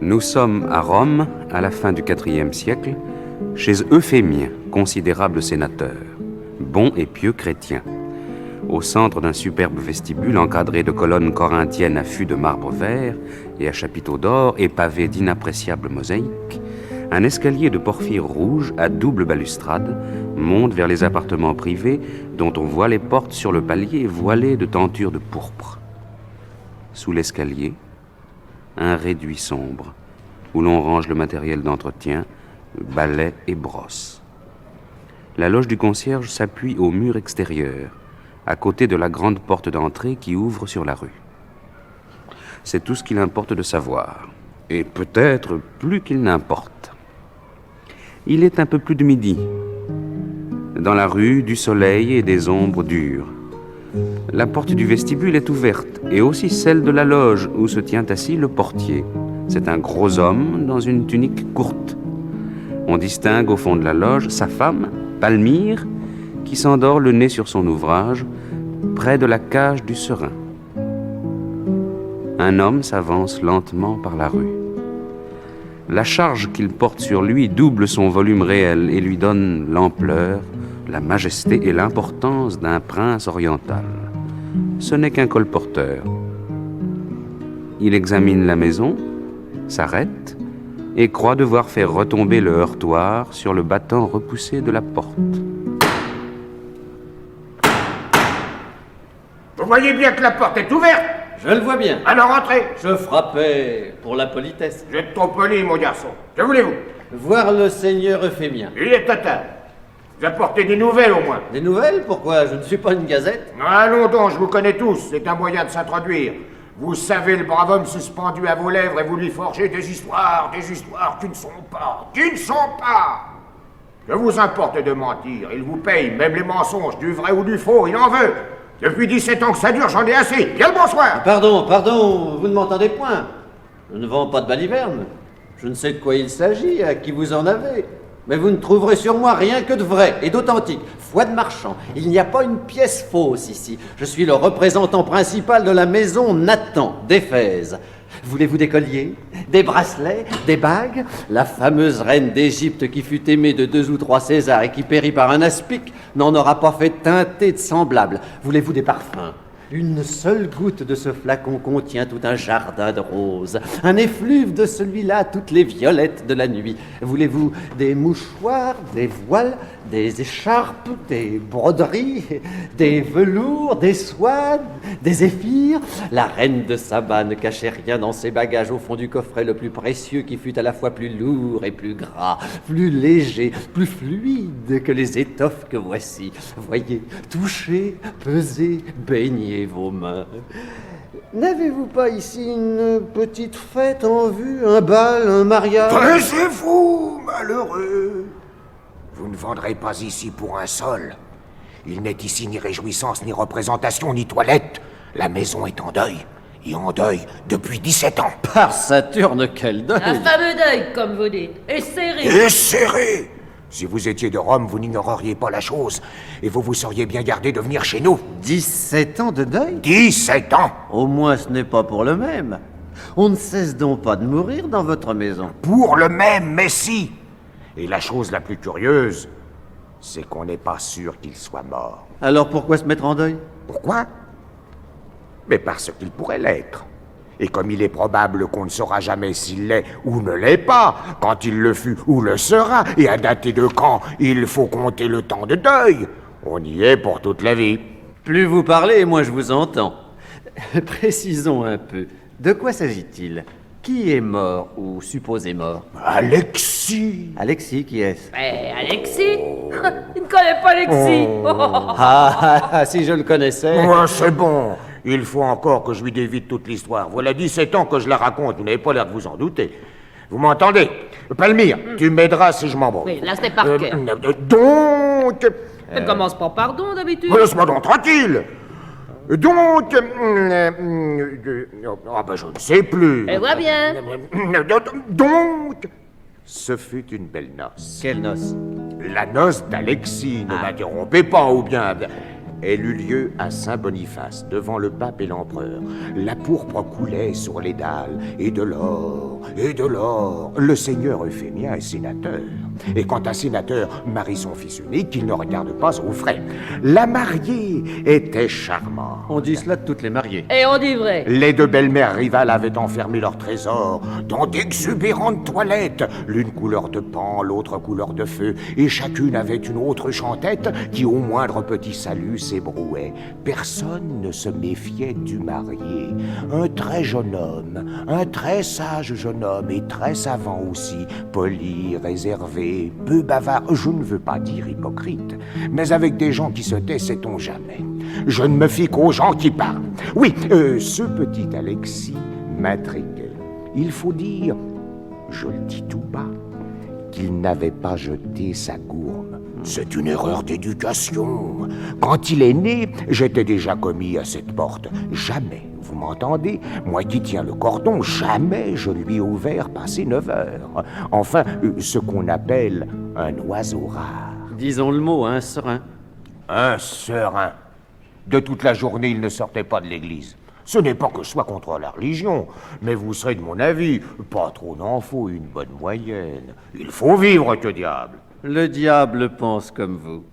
Nous sommes à Rome, à la fin du IVe siècle, chez Euphémien, considérable sénateur, bon et pieux chrétien. Au centre d'un superbe vestibule encadré de colonnes corinthiennes à fûts de marbre vert et à chapiteaux d'or et pavés d'inappréciables mosaïques, un escalier de porphyre rouge à double balustrade monte vers les appartements privés dont on voit les portes sur le palier voilées de tentures de pourpre. Sous l'escalier, un réduit sombre où l'on range le matériel d'entretien, balai et brosse. La loge du concierge s'appuie au mur extérieur, à côté de la grande porte d'entrée qui ouvre sur la rue. C'est tout ce qu'il importe de savoir, et peut-être plus qu'il n'importe. Il est un peu plus de midi. Dans la rue, du soleil et des ombres dures. La porte du vestibule est ouverte, et aussi celle de la loge où se tient assis le portier. C'est un gros homme dans une tunique courte. On distingue au fond de la loge sa femme, Palmyre, qui s'endort le nez sur son ouvrage, près de la cage du serin. Un homme s'avance lentement par la rue. La charge qu'il porte sur lui double son volume réel et lui donne l'ampleur, la majesté et l'importance d'un prince oriental. Ce n'est qu'un colporteur. Il examine la maison, s'arrête et croit devoir faire retomber le heurtoir sur le battant repoussé de la porte. Vous voyez bien que la porte est ouverte? Je le vois bien. Alors entrez. Je frappais pour la politesse. Vous êtes trop poli, mon garçon. Que voulez-vous? Voir le seigneur Euphémien. Il est total. Vous apportez des nouvelles au moins. Des nouvelles? Pourquoi? Je ne suis pas une gazette. Allons donc, je vous connais tous. C'est un moyen de s'introduire. Vous savez le brave homme suspendu à vos lèvres et vous lui forgez des histoires qui ne sont pas. Que vous importe de mentir? Il vous paye, même les mensonges, du vrai ou du faux, il en veut. Depuis 17 ans que ça dure, j'en ai assez. Bien le bonsoir. Pardon, vous ne m'entendez point. Je ne vends pas de balivernes. Je ne sais de quoi il s'agit, à qui vous en avez. Mais vous ne trouverez sur moi rien que de vrai et d'authentique. Foi de marchand. Il n'y a pas une pièce fausse ici. Je suis le représentant principal de la maison Nathan d'Éphèse. Voulez-vous des colliers, des bracelets, des bagues? La fameuse reine d'Égypte qui fut aimée de 2 ou 3 Césars et qui périt par un aspic n'en aura pas fait teinter de semblable. Voulez-vous des parfums? Une seule goutte de ce flacon contient tout un jardin de roses. Un effluve de celui-là, toutes les violettes de la nuit. Voulez-vous des mouchoirs, des voiles, des écharpes, des broderies, des velours, des soies, des zéphyrs? La reine de Saba ne cachait rien dans ses bagages au fond du coffret le plus précieux qui fut à la fois plus lourd et plus gras, plus léger, plus fluide que les étoffes que voici. Voyez, touchez, pesez, baignez vos mains. N'avez-vous pas ici une petite fête en vue, un bal, un mariage? Taisez-vous, malheureux. Vous ne vendrez pas ici pour un sol. Il n'est ici ni réjouissance, ni représentation, ni toilette. La maison est en deuil. Et en deuil depuis 17 ans. Par Saturne, quel deuil! Un fameux deuil, comme vous dites. Et serré. Et serré. Si vous étiez de Rome, vous n'ignoreriez pas la chose. Et vous vous seriez bien gardé de venir chez nous. 17 ans de deuil? 17 ans. Au moins ce n'est pas pour le même. On ne cesse donc pas de mourir dans votre maison. Pour le même Messie. Et la chose la plus curieuse, c'est qu'on n'est pas sûr qu'il soit mort. Alors pourquoi se mettre en deuil? Pourquoi? Mais parce qu'il pourrait l'être. Et comme il est probable qu'on ne saura jamais s'il l'est ou ne l'est pas, quand il le fut ou le sera, et à dater de quand il faut compter le temps de deuil, on y est pour toute la vie. Plus vous parlez, moins je vous entends. Précisons un peu. De quoi s'agit-il? Qui est mort ou supposé mort? Alexis! Alexis, qui est-ce? Alexis? Il ne connaît pas Alexis. Si je le connaissais. Ouais, c'est bon. Il faut encore que je lui dévide toute l'histoire. Voilà 17 ans que je la raconte, vous n'avez pas l'air de vous en douter. Vous m'entendez? Palmyre, tu m'aideras si je m'embrouille. Oui, là c'est par cœur. Donc... Ne commence pas par don d'habitude. Laisse-moi donc tranquille. Donc... ah ben je ne sais plus. Elle voit bien. Donc... Ce fut une belle noce. Quelle noce? La noce d'Alexis, ne m'interrompez pas, ou bien... Elle eut lieu à Saint-Boniface, devant le pape et l'empereur. La pourpre coulait sur les dalles, et de l'or, et de l'or. Le seigneur Euphémien est sénateur. Et quand un sénateur marie son fils unique, il ne regarde pas aux frais. La mariée était charmante. On dit cela de toutes les mariées. Et on dit vrai. Les deux belles-mères rivales avaient enfermé leurs trésors dans d'exubérantes toilettes, l'une couleur de pan, l'autre couleur de feu, et chacune avait une autre chantette qui, au moindre petit salut, s'ébrouait. Personne ne se méfiait du marié. Un très jeune homme, un très sage jeune homme, et très savant aussi, poli, réservé, peu bavard, je ne veux pas dire hypocrite, mais avec des gens qui se taisent, sait-on jamais. Je ne me fie qu'aux gens qui parlent. Oui, ce petit Alexis m'intriguait. Il faut dire, je le dis tout bas, qu'il n'avait pas jeté sa gourme. C'est une erreur d'éducation. Quand il est né, j'étais déjà commis à cette porte. Jamais, vous m'entendez? Moi qui tiens le cordon, jamais je lui ai ouvert passé 9 heures. Enfin, ce qu'on appelle un oiseau rare. Disons le mot, un serein. Un serein. De toute la journée, il ne sortait pas de l'église. Ce n'est pas que je sois contre la religion, mais vous serez de mon avis, pas trop n'en faut une bonne moyenne. Il faut vivre, que diable. Le diable pense comme vous.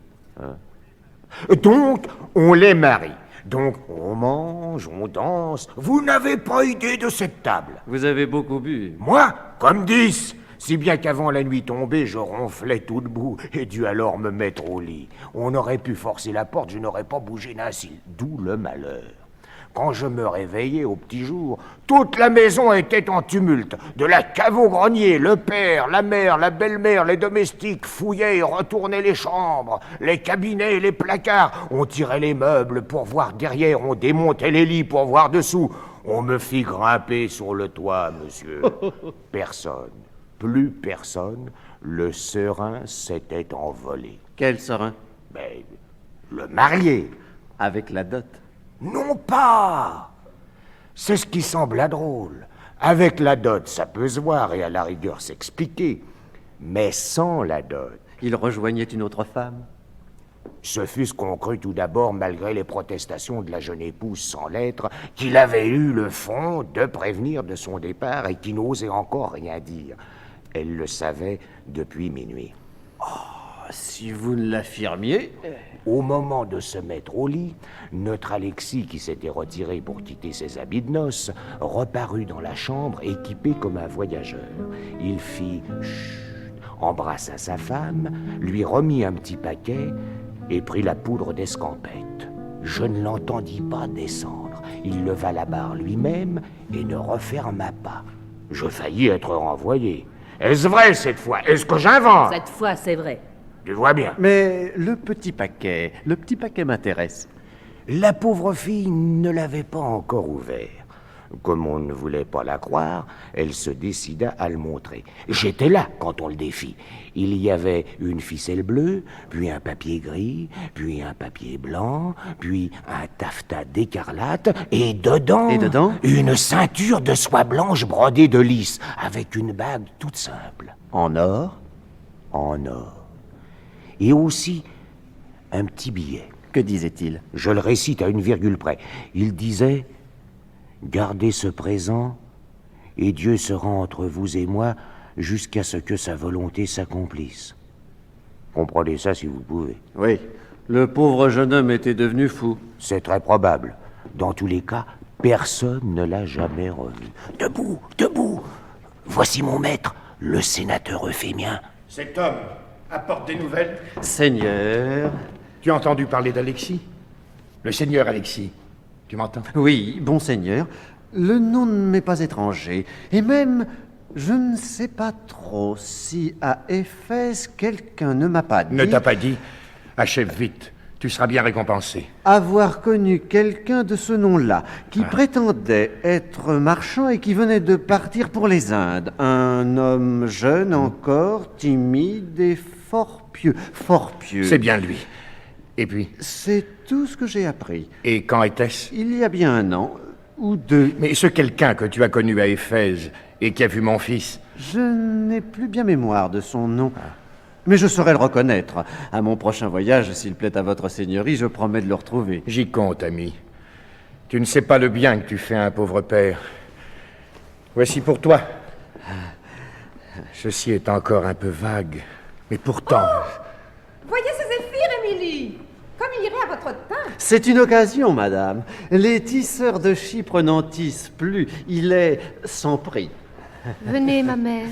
Donc, on les marie. Donc, on mange, on danse. Vous n'avez pas idée de cette table. Vous avez beaucoup bu. Moi, comme 10. Si bien qu'avant la nuit tombée, je ronflais tout debout et dû alors me mettre au lit. On aurait pu forcer la porte, je n'aurais pas bougé d'un cil. D'où le malheur. Quand je me réveillais au petit jour, toute la maison était en tumulte. De la cave au grenier, le père, la mère, la belle-mère, les domestiques fouillaient et retournaient les chambres, les cabinets et les placards. On tirait les meubles pour voir derrière, on démontait les lits pour voir dessous. On me fit grimper sur le toit, monsieur. Personne, plus personne, le serein s'était envolé. Quel serein? Mais le marié. Avec la dot. Non pas. C'est ce qui sembla drôle. Avec la dot, ça peut se voir et à la rigueur s'expliquer. Mais sans la dot... Il rejoignait une autre femme? Ce fut ce qu'on crut tout d'abord, malgré les protestations de la jeune épouse sans lettre, qu'il avait eu le fond de prévenir de son départ et qui n'osait encore rien dire. Elle le savait depuis minuit. Si vous ne l'affirmiez... Au moment de se mettre au lit, notre Alexis, qui s'était retiré pour quitter ses habits de noces, reparut dans la chambre équipé comme un voyageur. Il fit chut, embrassa sa femme, lui remit un petit paquet et prit la poudre d'escampette. Je ne l'entendis pas descendre. Il leva la barre lui-même et ne referma pas. Je faillis être renvoyé. Est-ce vrai cette fois? Est-ce que j'invente? Cette fois, c'est vrai. Tu vois bien. Mais le petit paquet m'intéresse. La pauvre fille ne l'avait pas encore ouvert. Comme on ne voulait pas la croire, elle se décida à le montrer. J'étais là quand on le défit. Il y avait une ficelle bleue, puis un papier gris, puis un papier blanc, puis un taffetas d'écarlate, et dedans... Et dedans? Une ceinture de soie blanche brodée de lys, avec une bague toute simple. En or? En or. Et aussi un petit billet. Que disait-il? Je le récite à une virgule près. Il disait « Gardez ce présent, et Dieu sera entre vous et moi jusqu'à ce que sa volonté s'accomplisse. » Comprenez ça si vous pouvez. Oui, le pauvre jeune homme était devenu fou. C'est très probable. Dans tous les cas, personne ne l'a jamais revu. Debout, debout. Voici mon maître, le sénateur Euphémien. Cet homme apporte des nouvelles. Seigneur... Tu as entendu parler d'Alexis? Le seigneur Alexis. Tu m'entends? Oui, bon seigneur, le nom ne m'est pas étranger. Et même, je ne sais pas trop si à Éphèse, quelqu'un ne m'a pas dit... Ne t'a pas dit? Achève vite. Tu seras bien récompensé. Avoir connu quelqu'un de ce nom-là, qui prétendait être marchand et qui venait de partir pour les Indes. Un homme jeune encore, timide et fort pieux. Fort pieux. C'est bien lui. Et puis? C'est tout ce que j'ai appris. Et quand était-ce? Il y a bien 1 an, ou 2. Mais ce quelqu'un que tu as connu à Éphèse et qui a vu mon fils? Je n'ai plus bien mémoire de son nom. Mais je saurais le reconnaître. À mon prochain voyage, s'il plaît à votre seigneurie, je promets de le retrouver. J'y compte, ami. Tu ne sais pas le bien que tu fais à un pauvre père. Voici pour toi Ceci est encore un peu vague, mais pourtant... Voyez ce zéphyr, Émilie. Comme il irait à votre teint. C'est une occasion, madame. Les tisseurs de Chypre n'en tissent plus. Il est sans prix. Venez, ma mère.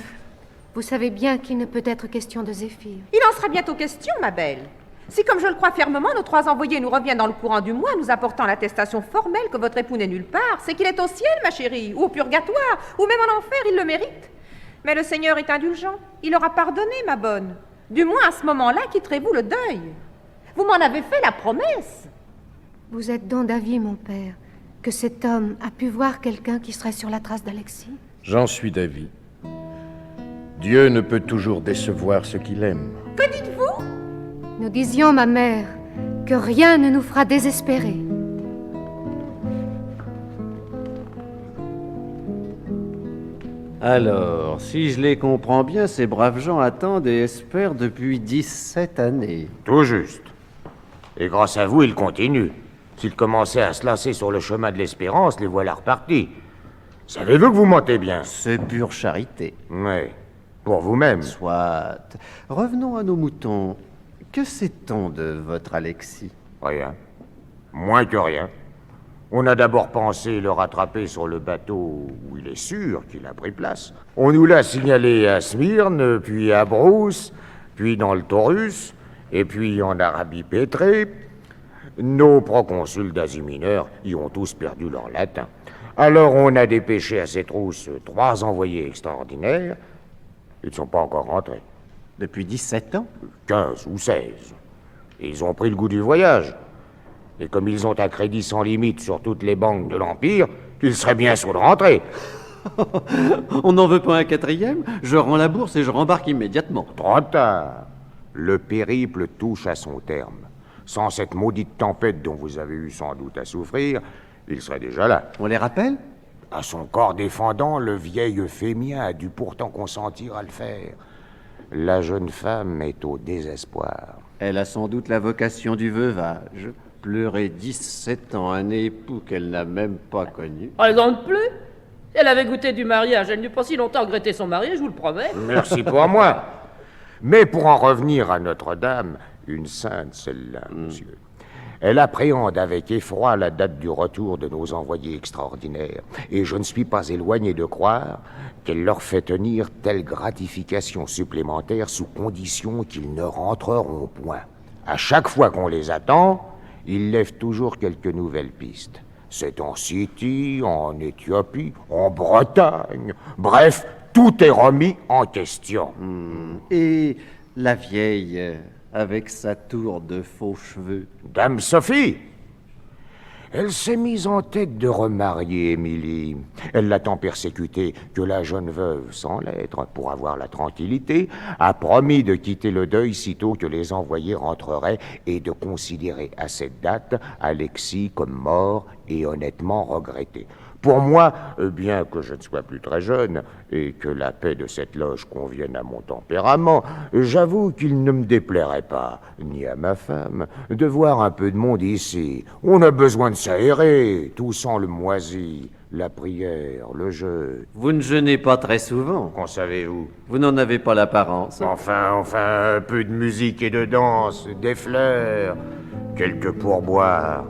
Vous savez bien qu'il ne peut être question de Zéphyr. Il en sera bientôt question, ma belle. Si, comme je le crois fermement, nos 3 envoyés nous reviennent dans le courant du mois, nous apportant l'attestation formelle que votre époux n'est nulle part, c'est qu'il est au ciel, ma chérie, ou au purgatoire, ou même en enfer, il le mérite. Mais le Seigneur est indulgent. Il aura pardonné, ma bonne. Du moins, à ce moment-là, quitterez-vous le deuil. Vous m'en avez fait la promesse. Vous êtes donc d'avis, mon père, que cet homme a pu voir quelqu'un qui serait sur la trace d'Alexis? J'en suis d'avis. Dieu ne peut toujours décevoir ce qu'il aime. Que dites-vous? Nous disions, ma mère, que rien ne nous fera désespérer. Alors, si je les comprends bien, ces braves gens attendent et espèrent depuis 17 années. Tout juste. Et grâce à vous, ils continuent. S'ils commençaient à se lasser sur le chemin de l'espérance, les voilà repartis. Savez-vous que vous mentez bien? C'est pure charité. Oui. Pour vous-même. Soit. Revenons à nos moutons. Que sait-on de votre Alexis? Rien. Moins que rien. On a d'abord pensé le rattraper sur le bateau où il est sûr qu'il a pris place. On nous l'a signalé à Smyrne, puis à Brousse, puis dans le Taurus, et puis en Arabie pétrée. Nos proconsuls d'Asie mineure y ont tous perdu leur latin. Alors on a dépêché à ces trousses 3 envoyés extraordinaires. Ils ne sont pas encore rentrés. Depuis 17 ans? 15 ou 16. Et ils ont pris le goût du voyage. Et comme ils ont un crédit sans limite sur toutes les banques de l'Empire, ils seraient bien sûrs de rentrer. On n'en veut pas un 4e? Je rends la bourse et je rembarque immédiatement. Trop tard. Le périple touche à son terme. Sans cette maudite tempête dont vous avez eu sans doute à souffrir, il serait déjà là. On les rappelle? À son corps défendant, le vieil Euphémien a dû pourtant consentir à le faire. La jeune femme est au désespoir. Elle a sans doute la vocation du veuvage. Pleurer 17 ans un époux qu'elle n'a même pas connu. Elle n'en plus. Elle avait goûté du mariage. Elle n'eut pas si longtemps regretté son mari, je vous le promets. Merci pour moi. Mais pour en revenir à Notre-Dame, une sainte celle-là, monsieur. Elle appréhende avec effroi la date du retour de nos envoyés extraordinaires, et je ne suis pas éloigné de croire qu'elle leur fait tenir telle gratification supplémentaire sous condition qu'ils ne rentreront point. À chaque fois qu'on les attend, ils lèvent toujours quelques nouvelles pistes. C'est en Scythie, en Éthiopie, en Bretagne. Bref, tout est remis en question. Et la vieille, avec sa tour de faux cheveux. Dame Sophie, elle s'est mise en tête de remarier Émilie. Elle l'a tant persécutée que la jeune veuve, sans l'être, pour avoir la tranquillité, a promis de quitter le deuil sitôt que les envoyés rentreraient et de considérer à cette date Alexis comme mort et honnêtement regretté. Pour moi, bien que je ne sois plus très jeune et que la paix de cette loge convienne à mon tempérament, j'avoue qu'il ne me déplairait pas, ni à ma femme, de voir un peu de monde ici. On a besoin de s'aérer, tout sent le moisi, la prière, le jeûne. Vous ne jeûnez pas très souvent. Qu'en savez-vous? Vous n'en avez pas l'apparence. Enfin, un peu de musique et de danse, des fleurs, quelques pourboires.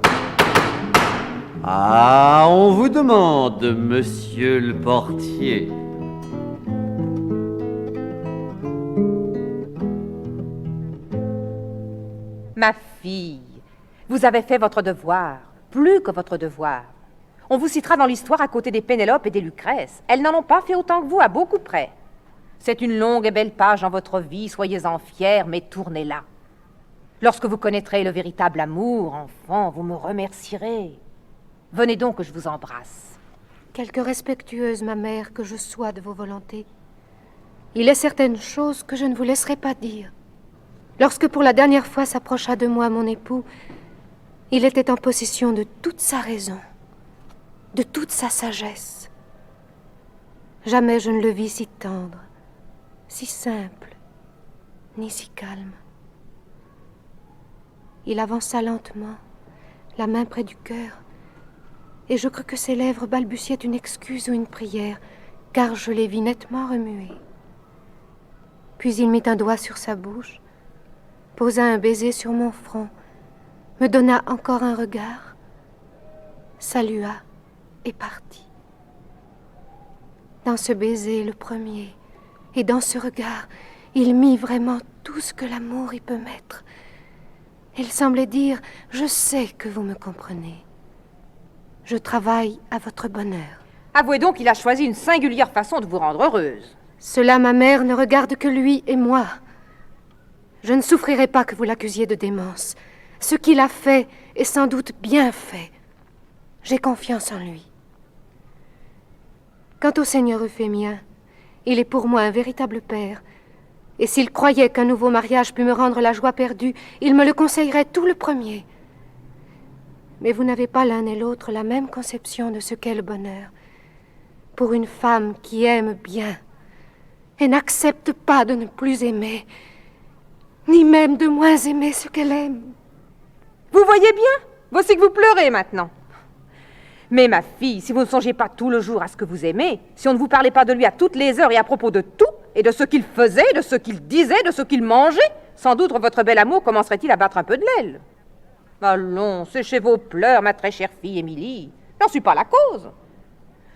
Ah, on vous demande, monsieur le portier. Ma fille, vous avez fait votre devoir, plus que votre devoir. On vous citera dans l'histoire à côté des Pénélope et des Lucrèce. Elles n'en ont pas fait autant que vous, à beaucoup près. C'est une longue et belle page dans votre vie, soyez-en fiers, mais tournez-la. Lorsque vous connaîtrez le véritable amour, enfant, vous me remercierez. Venez donc que je vous embrasse. Quelque respectueuse, ma mère, que je sois de vos volontés, il est certaines choses que je ne vous laisserai pas dire. Lorsque pour la dernière fois s'approcha de moi mon époux, il était en possession de toute sa raison, de toute sa sagesse. Jamais je ne le vis si tendre, si simple, ni si calme. Il avança lentement, la main près du cœur, et je crus que ses lèvres balbutiaient une excuse ou une prière, car je les vis nettement remuer. Puis il mit un doigt sur sa bouche, posa un baiser sur mon front, me donna encore un regard, salua et partit. Dans ce baiser, le premier, et dans ce regard, il mit vraiment tout ce que l'amour y peut mettre. Il semblait dire « Je sais que vous me comprenez. Je travaille à votre bonheur. » Avouez donc qu'il a choisi une singulière façon de vous rendre heureuse. Cela, ma mère, ne regarde que lui et moi. Je ne souffrirai pas que vous l'accusiez de démence. Ce qu'il a fait est sans doute bien fait. J'ai confiance en lui. Quant au seigneur Euphémien, il est pour moi un véritable père. Et s'il croyait qu'un nouveau mariage pût me rendre la joie perdue, il me le conseillerait tout le premier. Mais vous n'avez pas l'un et l'autre la même conception de ce qu'est le bonheur. Pour une femme qui aime bien et n'accepte pas de ne plus aimer, ni même de moins aimer ce qu'elle aime. Vous voyez bien? Voici que vous pleurez maintenant. Mais ma fille, si vous ne songez pas tout le jour à ce que vous aimez, si on ne vous parlait pas de lui à toutes les heures et à propos de tout, et de ce qu'il faisait, de ce qu'il disait, de ce qu'il mangeait, sans doute votre bel amour commencerait-il à battre un peu de l'aile. Allons, séchez vos pleurs, ma très chère fille Émilie. J'en suis pas la cause.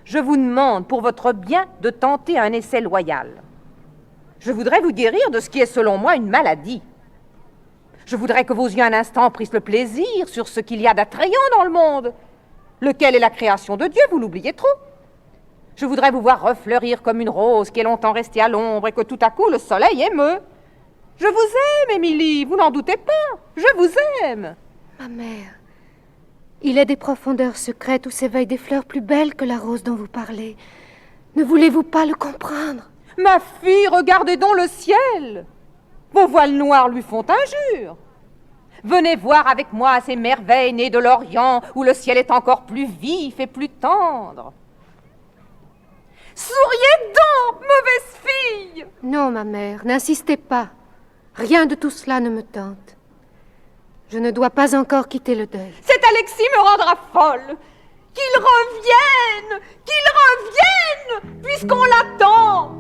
Je vous demande, pour votre bien, de tenter un essai loyal. Je voudrais vous guérir de ce qui est, selon moi, une maladie. Je voudrais que vos yeux un instant prissent le plaisir sur ce qu'il y a d'attrayant dans le monde, lequel est la création de Dieu, vous l'oubliez trop. Je voudrais vous voir refleurir comme une rose qui est longtemps restée à l'ombre et que tout à coup le soleil émeut. Je vous aime, Émilie, vous n'en doutez pas. Je vous aime. Ma mère, il est des profondeurs secrètes où s'éveillent des fleurs plus belles que la rose dont vous parlez. Ne voulez-vous pas le comprendre? Ma fille, regardez donc le ciel. Vos voiles noirs lui font injure. Venez voir avec moi ces merveilles nées de l'Orient où le ciel est encore plus vif et plus tendre. Souriez donc, mauvaise fille! Non, ma mère, n'insistez pas. Rien de tout cela ne me tente. Je ne dois pas encore quitter le deuil. Cet Alexis me rendra folle. Qu'il revienne! Qu'il revienne! Puisqu'on l'attend!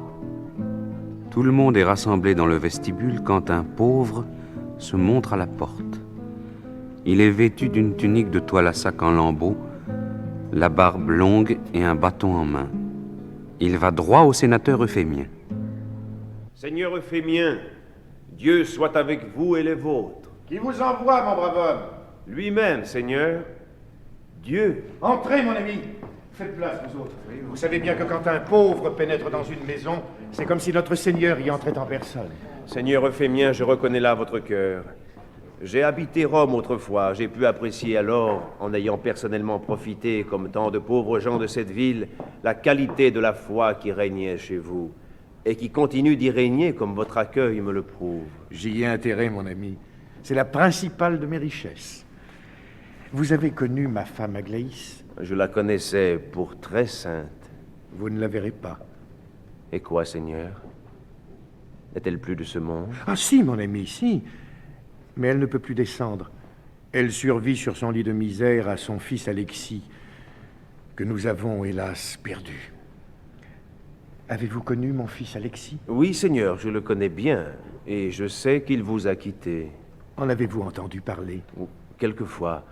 Tout le monde est rassemblé dans le vestibule quand un pauvre se montre à la porte. Il est vêtu d'une tunique de toile à sac en lambeaux, la barbe longue et un bâton en main. Il va droit au sénateur Euphémien. Seigneur Euphémien, Dieu soit avec vous et les vôtres. Qui vous envoie, mon brave homme? Lui-même, Seigneur, Dieu. Entrez, mon ami. Faites place, vous autres. Vous savez bien que quand un pauvre pénètre dans une maison, c'est comme si notre Seigneur y entrait en personne. Seigneur Euphémien, je reconnais là votre cœur. J'ai habité Rome autrefois, j'ai pu apprécier alors, en ayant personnellement profité, comme tant de pauvres gens de cette ville, la qualité de la foi qui régnait chez vous, et qui continue d'y régner comme votre accueil me le prouve. J'y ai intérêt, mon ami. C'est la principale de mes richesses. Vous avez connu ma femme Aglaïs? Je la connaissais pour très sainte. Vous ne la verrez pas. Et quoi, Seigneur? N'est-elle plus de ce monde? Ah si, mon ami, si. Mais elle ne peut plus descendre. Elle survit sur son lit de misère à son fils Alexis, que nous avons, hélas, perdu. Avez-vous connu mon fils Alexis? Oui, Seigneur, je le connais bien, et je sais qu'il vous a quitté. En avez-vous entendu parler? Quelquefois,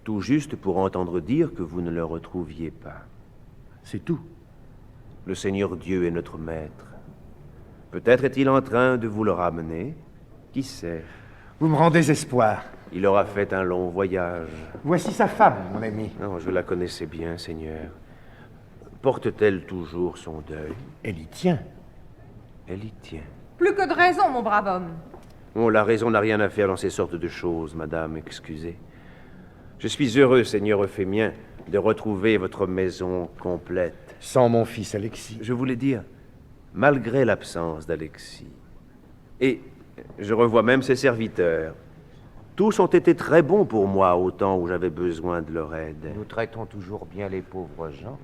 tout juste pour entendre dire que vous ne le retrouviez pas. C'est tout. Le Seigneur Dieu est notre maître. Peut-être est-il en train de vous le ramener. Qui sait? Vous me rendez espoir. Il aura fait un long voyage. Voici sa femme, mon ami. Non, je la connaissais bien, Seigneur. Porte-t-elle toujours son deuil? Elle y tient. Elle y tient. Plus que de raison, mon brave homme. Oh, la raison n'a rien à faire dans ces sortes de choses, madame, excusez. Je suis heureux, Seigneur Euphémien, de retrouver votre maison complète. Sans mon fils Alexis. Je voulais dire, malgré l'absence d'Alexis. Et je revois même ses serviteurs. Tous ont été très bons pour moi au temps où j'avais besoin de leur aide. Nous traitons toujours bien les pauvres gens.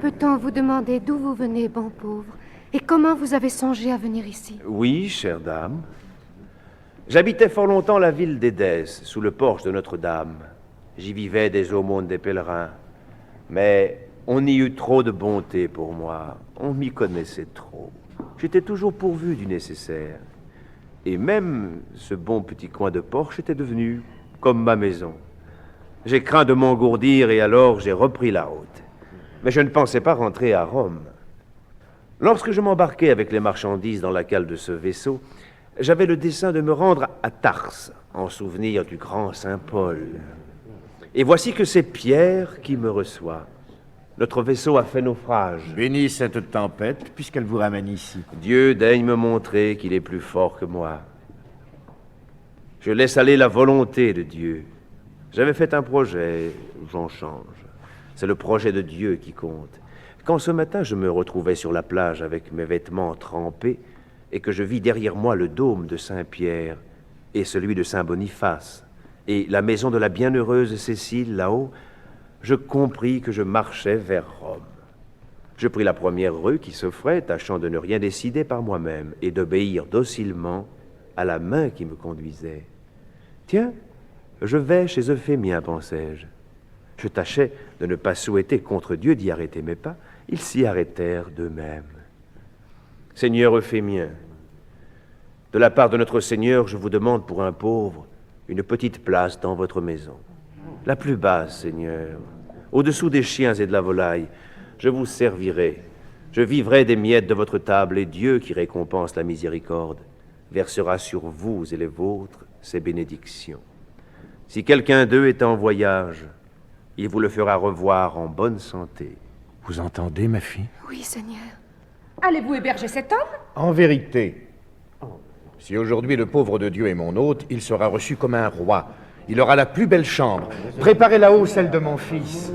Peut-on vous demander d'où vous venez, bon pauvre, et comment vous avez songé à venir ici? Oui, chère dame. J'habitais fort longtemps la ville d'Édesse, sous le porche de Notre-Dame. J'y vivais des aumônes des pèlerins. Mais On y eut trop de bonté pour moi. On m'y connaissait trop. J'étais toujours pourvu du nécessaire. Et même ce bon petit coin de porche était devenu comme ma maison. J'ai craint de m'engourdir et alors j'ai repris la route. Mais je ne pensais pas rentrer à Rome. Lorsque je m'embarquai avec les marchandises dans la cale de ce vaisseau, j'avais le dessein de me rendre à Tarse, en souvenir du grand Saint Paul. Et voici que c'est Pierre qui me reçoit. Notre vaisseau a fait naufrage. Bénis cette tempête, puisqu'elle vous ramène ici. Dieu daigne me montrer qu'il est plus fort que moi. Je laisse aller la volonté de Dieu. J'avais fait un projet, j'en change. C'est le projet de Dieu qui compte. Quand ce matin je me retrouvais sur la plage avec mes vêtements trempés et que je vis derrière moi le dôme de Saint-Pierre et celui de Saint-Boniface et la maison de la bienheureuse Cécile là-haut, je compris que je marchais vers Rome. Je pris la première rue qui s'offrait, tâchant de ne rien décider par moi-même et d'obéir docilement à la main qui me conduisait. Tiens, je vais chez Euphémien, pensai-je. Je tâchais de ne pas souhaiter contre Dieu d'y arrêter mes pas. Ils s'y arrêtèrent d'eux-mêmes. Seigneur Euphémien, de la part de notre Seigneur, je vous demande pour un pauvre une petite place dans votre maison. La plus basse, Seigneur, au-dessous des chiens et de la volaille. Je vous servirai. Je vivrai des miettes de votre table, et Dieu, qui récompense la miséricorde, versera sur vous et les vôtres ses bénédictions. Si quelqu'un d'eux est en voyage, il vous le fera revoir en bonne santé. Vous entendez, ma fille? Oui, Seigneur. Allez-vous héberger cet homme? En vérité, si aujourd'hui le pauvre de Dieu est mon hôte, il sera reçu comme un roi. Il aura la plus belle chambre. Préparez là-haut celle de mon fils.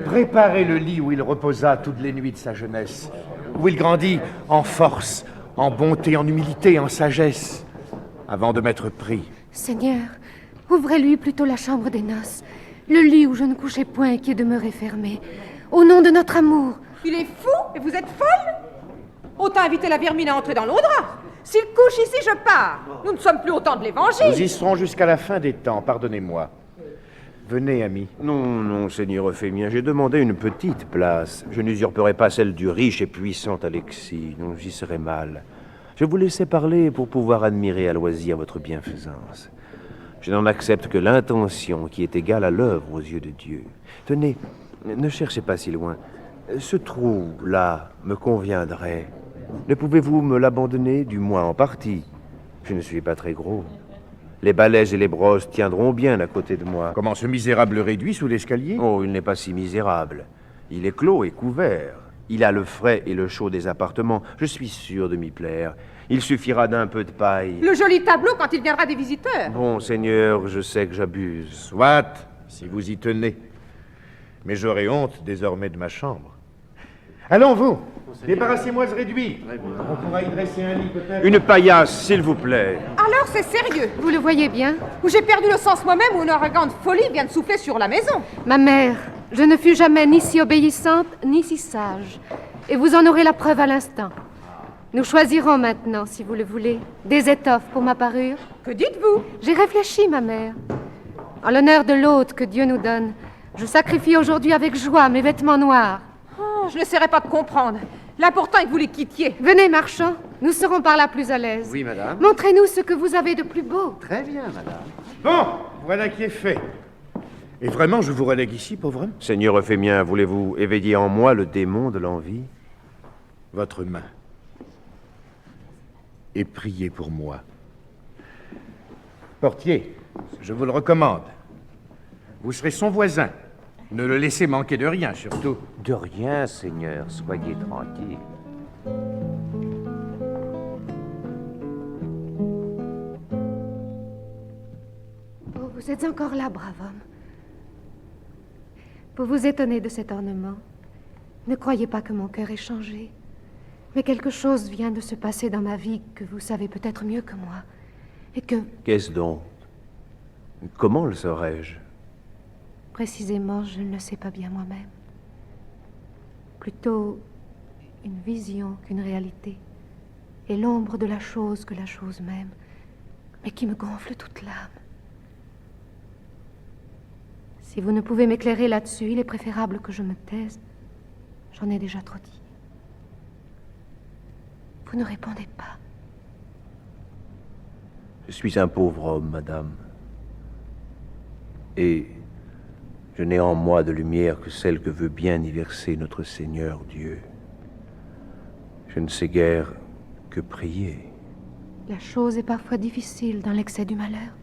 Préparez le lit où il reposa toutes les nuits de sa jeunesse, où il grandit en force, en bonté, en humilité, en sagesse, avant de m'être pris. Seigneur, ouvrez-lui plutôt la chambre des noces, le lit où je ne couchais point et qui est demeuré fermé. Au nom de notre amour. Il est fou et vous êtes folle? Autant inviter la vermine à entrer dans l'autre. S'il couche ici, je pars. Nous ne sommes plus au temps de l'évangile. Nous y serons jusqu'à la fin des temps, pardonnez-moi. Venez, ami. Non, non, Seigneur Euphémien, j'ai demandé une petite place. Je n'usurperai pas celle du riche et puissant Alexis. Non, j'y serais mal. Je vous laissais parler pour pouvoir admirer à loisir votre bienfaisance. Je n'en accepte que l'intention qui est égale à l'œuvre aux yeux de Dieu. Tenez, ne cherchez pas si loin. Ce trou-là me conviendrait. Ne pouvez-vous me l'abandonner, du moins en partie? Je ne suis pas très gros. Les balais et les brosses tiendront bien à côté de moi. Comment, ce misérable réduit sous l'escalier? Oh, il n'est pas si misérable. Il est clos et couvert. Il a le frais et le chaud des appartements. Je suis sûr de m'y plaire. Il suffira d'un peu de paille. Le joli tableau quand il viendra des visiteurs. Bon, Seigneur, je sais que j'abuse. Soit, si vous y tenez. Mais j'aurai honte désormais de ma chambre. Allons, vous, débarrassez-moi ce réduit. On pourra y dresser un lit, peut-être. Une paillasse, s'il vous plaît. Alors c'est sérieux. Vous le voyez bien? Où j'ai perdu le sens moi-même, où une ouragane folie vient de souffler sur la maison. Ma mère, je ne fus jamais ni si obéissante, ni si sage. Et vous en aurez la preuve à l'instant. Nous choisirons maintenant, si vous le voulez, des étoffes pour ma parure. Que dites-vous? J'ai réfléchi, ma mère. En l'honneur de l'hôte que Dieu nous donne, je sacrifie aujourd'hui avec joie mes vêtements noirs. Oh, je n'essaierai pas de comprendre. L'important est que vous les quittiez. Venez, marchand, nous serons par là plus à l'aise. Oui, madame. Montrez-nous ce que vous avez de plus beau. Très bien, madame. Bon, voilà qui est fait. Et vraiment, je vous relègue ici, pauvre homme. Seigneur Euphémien, voulez-vous éveiller en moi le démon de l'envie? Votre main. Et priez pour moi. Portier, je vous le recommande. Vous serez son voisin. Ne le laissez manquer de rien, surtout. De rien, Seigneur, soyez tranquille. Oh, vous êtes encore là, brave homme. Vous vous étonnez de cet ornement. Ne croyez pas que mon cœur ait changé. Mais quelque chose vient de se passer dans ma vie que vous savez peut-être mieux que moi. Et que, Qu'est-ce donc? Comment le saurais-je? précisément, je ne le sais pas bien moi-même. Plutôt une vision qu'une réalité. Et l'ombre de la chose que la chose même. Mais qui me gonfle toute l'âme. Si vous ne pouvez m'éclairer là-dessus, il est préférable que je me taise. J'en ai déjà trop dit. Vous ne répondez pas. Je suis un pauvre homme, madame. Et je n'ai en moi de lumière que celle que veut bien y verser notre Seigneur Dieu. Je ne sais guère que prier. La chose est parfois difficile dans l'excès du malheur.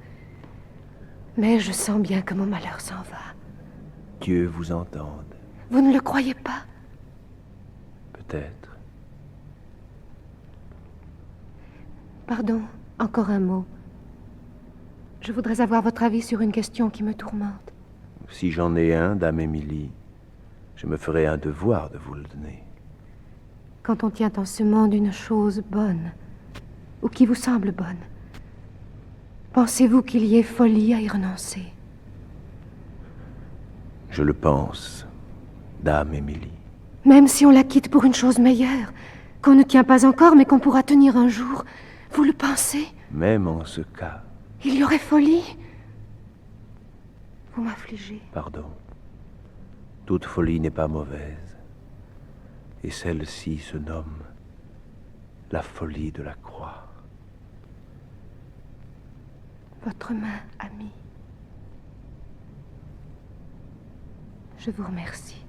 Mais je sens bien que mon malheur s'en va. Dieu vous entende. Vous ne le croyez pas? Peut-être. Pardon, encore un mot. Je voudrais avoir votre avis sur une question qui me tourmente. Si j'en ai un, dame Émilie, je me ferai un devoir de vous le donner. Quand on tient en ce monde une chose bonne, ou qui vous semble bonne, pensez-vous qu'il y ait folie à y renoncer? Je le pense, dame Émilie. Même si on la quitte pour une chose meilleure, qu'on ne tient pas encore mais qu'on pourra tenir un jour, vous le pensez? Même en ce cas, Il y aurait folie? Vous m'affligez. pardon, toute folie n'est pas mauvaise. Et celle-ci se nomme la folie de la croix. Votre main, amie. Je vous remercie.